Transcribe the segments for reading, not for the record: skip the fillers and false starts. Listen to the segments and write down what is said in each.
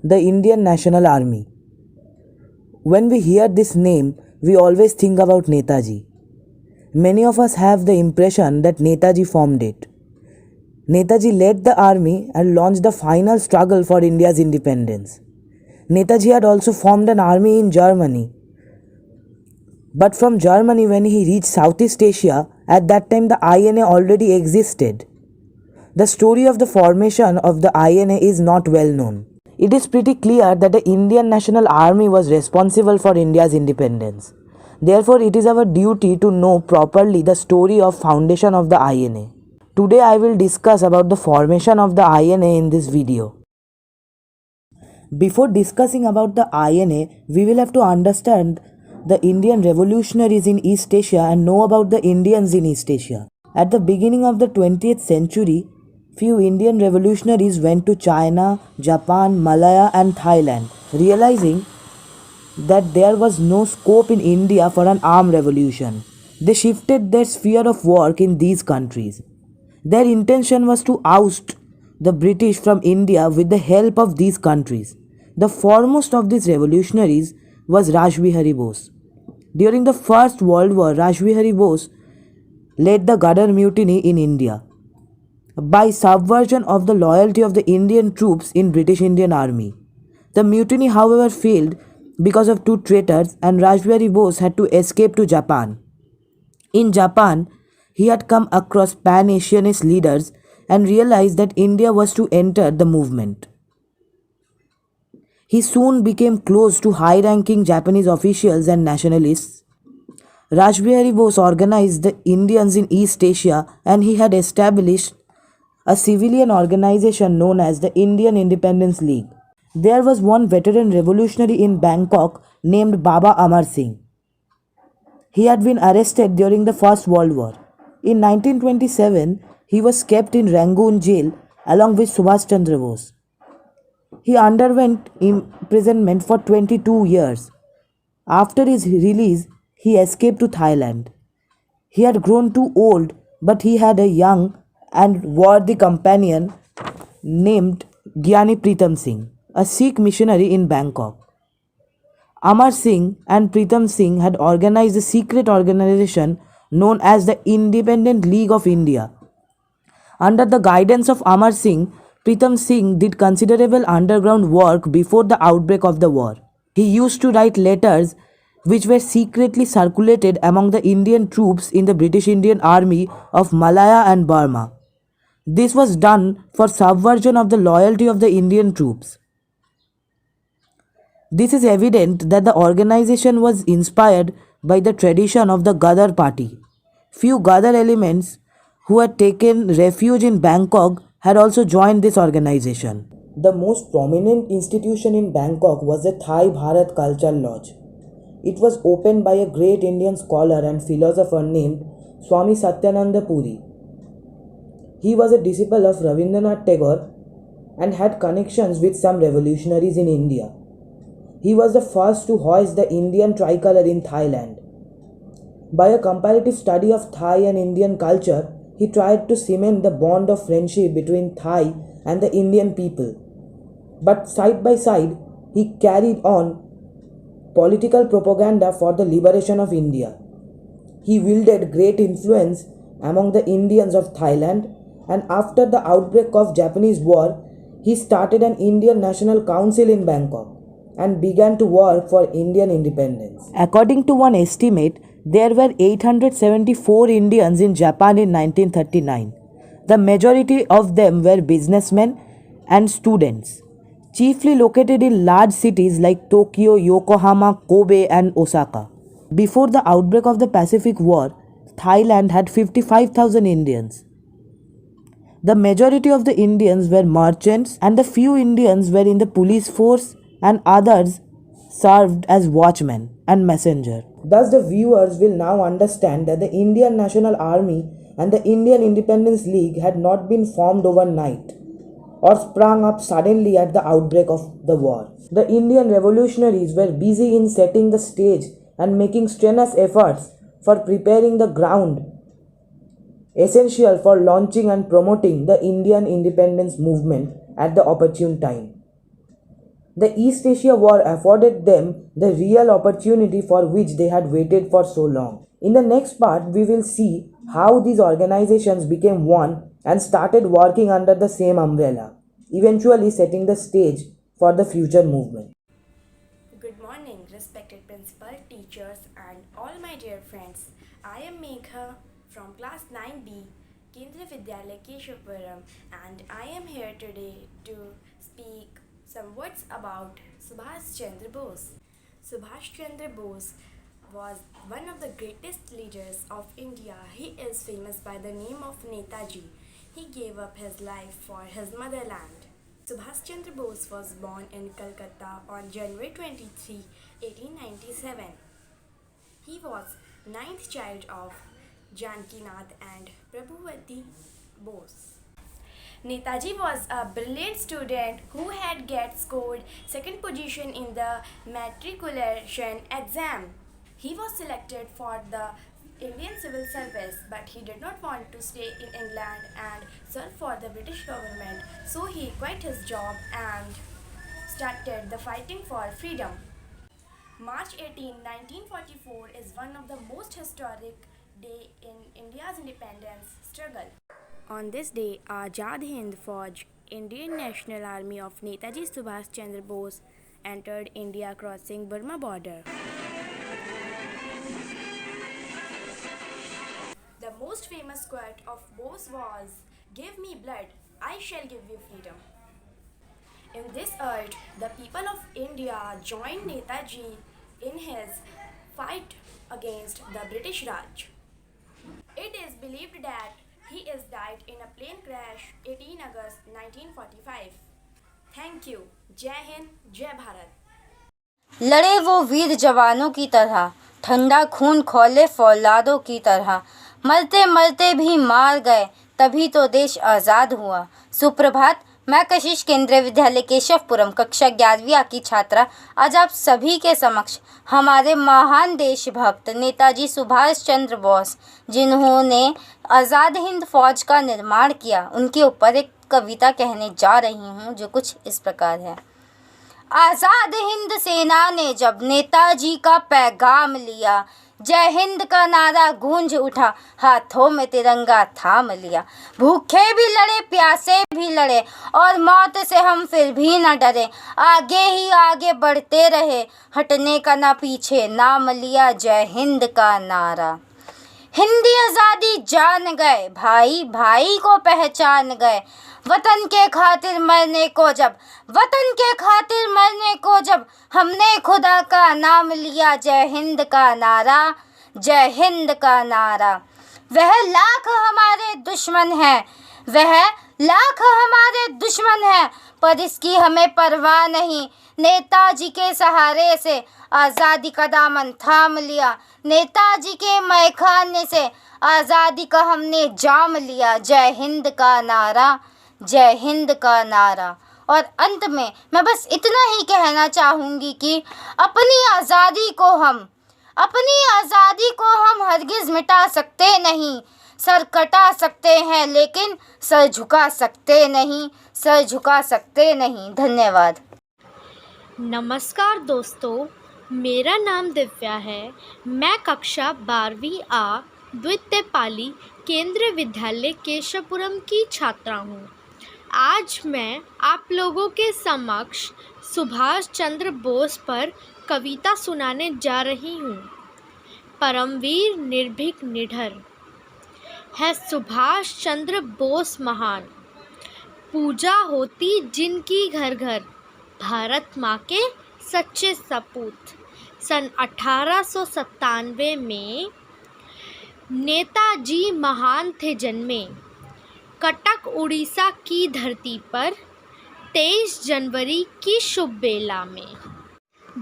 the Indian National Army. When we hear this name, we always think about Netaji. Many of us have the impression that Netaji formed it. Netaji led the army and launched the final struggle for India's independence. Netaji had also formed an army in Germany. But from Germany, when he reached Southeast Asia, at that time the INA already existed. The story of the formation of the INA is not well known. It is pretty clear that the Indian National Army was responsible for India's independence. Therefore, it is our duty to know properly the story of foundation of the INA. Today I will discuss about the formation of the INA in this video. Before discussing about the INA, we will have to understand the Indian revolutionaries in East Asia and know about the Indians in East Asia. At the beginning of the 20th century, few Indian revolutionaries went to China, Japan, Malaya and Thailand, realizing that there was no scope in India for an armed revolution. They shifted their sphere of work in these countries. Their intention was to oust the British from India with the help of these countries. The foremost of these revolutionaries was Rashbihari Bose. During the First World War, Rashbihari Bose led the Ghadar mutiny in India by subversion of the loyalty of the Indian troops in British Indian Army. The mutiny, however, failed because of two traitors, and Rashbihari Bose had to escape to Japan. In Japan, he had come across Pan-Asianist leaders and realized that India was to enter the movement. He soon became close to high-ranking Japanese officials and nationalists. Rashbihari Bose organized the Indians in East Asia, and he had established a civilian organization known as the Indian Independence League. There was one veteran revolutionary in Bangkok named Baba Amar Singh. He had been arrested during the First World War. In 1927, he was kept in Rangoon jail along with Subhash Chandra Bose. He underwent imprisonment for 22 years. After his release, he escaped to Thailand. He had grown too old, but he had a young and worthy companion named Gyani Pritam Singh, a Sikh missionary in Bangkok. Amar Singh and Pritam Singh had organized a secret organization known as the Independent League of India. Under the guidance of Amar Singh, Pritam Singh did considerable underground work before the outbreak of the war. He used to write letters which were secretly circulated among the Indian troops in the British Indian Army of Malaya and Burma. This was done for subversion of the loyalty of the Indian troops. This is evident that the organization was inspired by the tradition of the Ghadar party. Few Ghadar elements who had taken refuge in Bangkok had also joined this organization. The most prominent institution in Bangkok was the Thai Bharat Culture Lodge. It was opened by a great Indian scholar and philosopher named Swami Satyananda Puri. He was a disciple of Rabindranath Tagore and had connections with some revolutionaries in India. He was the first to hoist the Indian tricolour in Thailand. By a comparative study of Thai and Indian culture, he tried to cement the bond of friendship between Thai and the Indian people. But side by side, he carried on political propaganda for the liberation of India. He wielded great influence among the Indians of Thailand, and after the outbreak of Japanese war, he started an Indian National Council in Bangkok and began to work for Indian independence. According to one estimate, there were 874 Indians in Japan in 1939. The majority of them were businessmen and students, chiefly located in large cities like Tokyo, Yokohama, Kobe and Osaka. Before the outbreak of the Pacific War, Thailand had 55,000 Indians. The majority of the Indians were merchants, and the few Indians were in the police force and others served as watchmen and messenger. Thus the viewers will now understand that the Indian National Army and the Indian Independence League had not been formed overnight or sprung up suddenly at the outbreak of the war. The Indian revolutionaries were busy in setting the stage and making strenuous efforts for preparing the ground essential for launching and promoting the Indian independence movement at the opportune time. The East Asia War afforded them the real opportunity for which they had waited for so long. In the next part, we will see how these organizations became one and started working under the same umbrella, eventually setting the stage for the future movement. Good morning, respected principal, teachers, and all my dear friends. I am Megha from class 9B, Kendriya Vidyalaya Keshapuram, and I am here today to speak some words about Subhash Chandra Bose. Subhash Chandra Bose was one of the greatest leaders of India. He is famous by the name of Netaji. He gave up his life for his motherland. Subhash Chandra Bose was born in Calcutta on January 23, 1897. He was ninth child of Janakinath and Prabhavati Bose. Netaji was a brilliant student who had scored second position in the matriculation exam. He was selected for the Indian Civil Service, but he did not want to stay in England and serve for the British government, so he quit his job and started the fighting for freedom. March 18, 1944 is one of the most historic day in India's independence struggle. On this day, Azad Hind Fauj, Indian National Army of Netaji Subhash Chandra Bose, entered India crossing Burma border. The most famous quote of Bose was, "Give me blood, I shall give you freedom." In this urge, the people of India joined Netaji in his fight against the British Raj. It is believed that he is died in a plane crash 18 August 1945. Thank you. जय हिंद, जय भारत। लड़े वो वीर जवानों की तरह, ठंडा खून खौले फौलादों की तरह, मरते मरते भी मार गए, तभी तो देश आज़ाद हुआ। सुप्रभात। मैं कशिश केंद्रीय विद्यालय केशवपुरम कक्षा 11वीं की छात्रा आज आप सभी के समक्ष हमारे महान देशभक्त नेताजी सुभाष चंद्र बोस, जिन्होंने आज़ाद हिंद फौज का निर्माण किया, उनके ऊपर एक कविता कहने जा रही हूँ जो कुछ इस प्रकार है। आज़ाद हिंद सेना ने जब नेताजी का पैगाम लिया, जय हिंद का नारा गूंज उठा, हाथों में तिरंगा थाम लिया। भूखे भी लड़े, प्यासे भी लड़े, और मौत से हम फिर भी न डरे, आगे ही आगे बढ़ते रहे, हटने का ना पीछे नाम लिया, जय हिंद का नारा। हिंदी आज़ादी जान गए, भाई भाई को पहचान गए, वतन के खातिर मरने को जब, वतन के खातिर मरने को जब, हमने खुदा का नाम लिया, जय हिंद का नारा, जय हिंद का नारा। वह लाख हमारे दुश्मन है, वह लाख हमारे दुश्मन है, पर इसकी हमें परवाह नहीं, नेताजी के सहारे से आज़ादी का दामन थाम लिया, नेताजी के मैखाने से आज़ादी का हमने जाम लिया, जय हिंद का नारा, जय हिंद का नारा। और अंत में मैं बस इतना ही कहना चाहूँगी कि अपनी आज़ादी को हम हरगिज़ मिटा सकते नहीं, सर कटा सकते हैं लेकिन सर झुका सकते नहीं, सर झुका सकते नहीं। धन्यवाद। नमस्कार दोस्तों, मेरा नाम दिव्या है। मैं कक्षा 12वीं आ द्वितीय पाली केंद्रीय विद्यालय केशवपुरम की छात्रा हूँ। आज मैं आप लोगों के समक्ष सुभाष चंद्र बोस पर कविता सुनाने जा रही हूँ। परमवीर निर्भीक निडर है सुभाष चंद्र बोस महान, पूजा होती जिनकी घर घर, भारत माँ के सच्चे सपूत। सन 1897 में नेताजी महान थे जन्मे, कटक उड़ीसा की धरती पर 23 जनवरी की शुभ बेला में।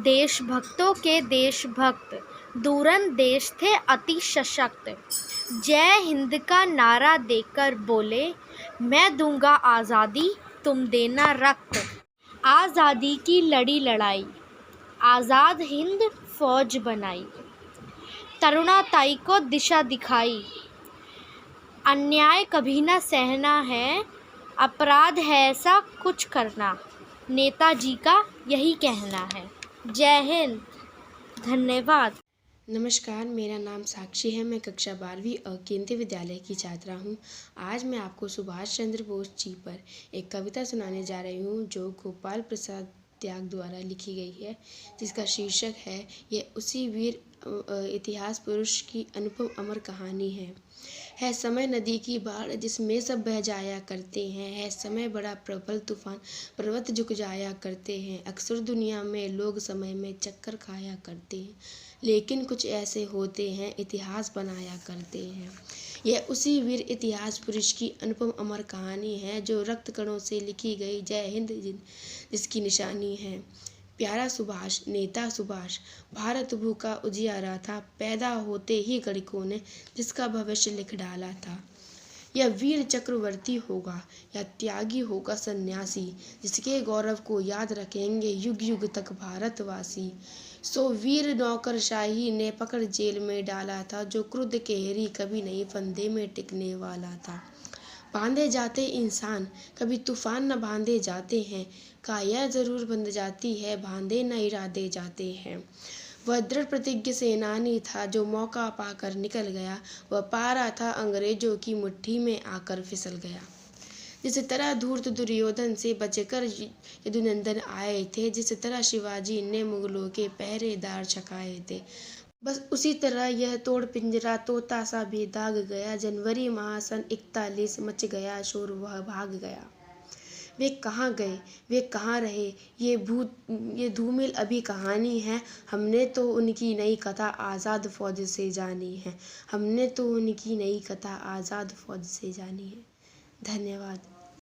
देशभक्तों के देशभक्त दूरंदेश थे अति सशक्त, जय हिंद का नारा देकर बोले, मैं दूंगा आज़ादी तुम देना रक्त। आज़ादी की लड़ी लड़ाई, आज़ाद हिंद फौज बनाई, तरुणाताई को दिशा दिखाई, अन्याय कभी ना सहना है, अपराध है ऐसा कुछ करना। नेताजी का यही कहना है। जय हिंद, धन्यवाद। नमस्कार, मेरा नाम साक्षी है। मैं कक्षा 12वीं और केंद्रीय विद्यालय की छात्रा हूँ। आज मैं आपको सुभाष चंद्र बोस जी पर एक कविता सुनाने जा रही हूँ जो गोपाल प्रसाद त्याग द्वारा लिखी गई है, जिसका शीर्षक है यह उसी वीर इतिहास पुरुष की अनुपम अमर कहानी है समय नदी की बाढ़ जिसमें सब बह जाया करते हैं, है समय बड़ा प्रबल तूफान पर्वत झुक जाया करते हैं। अक्सर दुनिया में लोग समय में चक्कर खाया करते हैं, लेकिन कुछ ऐसे होते हैं इतिहास बनाया करते हैं। यह उसी वीर इतिहास पुरुष की अनुपम अमर कहानी है जो रक्त कणों से लिखी गई जय हिंद जिसकी निशानी है। प्यारा सुभाष, नेता सुभाष, भारत भूखा उजियारा था, पैदा होते ही गणिकों ने जिसका भविष्य लिख डाला था। यह वीर चक्रवर्ती होगा या त्यागी होगा सन्यासी, जिसके गौरव को याद रखेंगे युग युग तक भारतवासी। सो वीर नौकरशाही ने पकड़ जेल में डाला था, जो क्रुद्ध केहरी कभी नहीं फंदे में टिकने वाला था। बांधे जाते इंसान कभी तूफान न बांधे जाते हैं, काया जरूर बंध जाती है बांधे न इरादे जाते हैं। वह दृढ़ प्रतिज्ञ सेनानी था जो मौका पाकर निकल गया, वह पारा था अंग्रेजों की मुट्ठी में आकर फिसल गया। जिस तरह धूर्त दुर्योधन से बचकर यदुनंदन आए थे, जिस तरह शिवाजी ने मुगलों के पहरेदार छकाए थे, बस उसी तरह यह तोड़ पिंजरा तोता सा भी दाग गया। जनवरी माह सन 41 मच गया शोर, वह भाग गया। वे कहाँ गए, वे कहाँ रहे, ये धूमिल अभी कहानी है। हमने तो उनकी नई कथा आज़ाद फौज से जानी है, हमने तो उनकी नई कथा आज़ाद फौज से जानी है। धन्यवाद।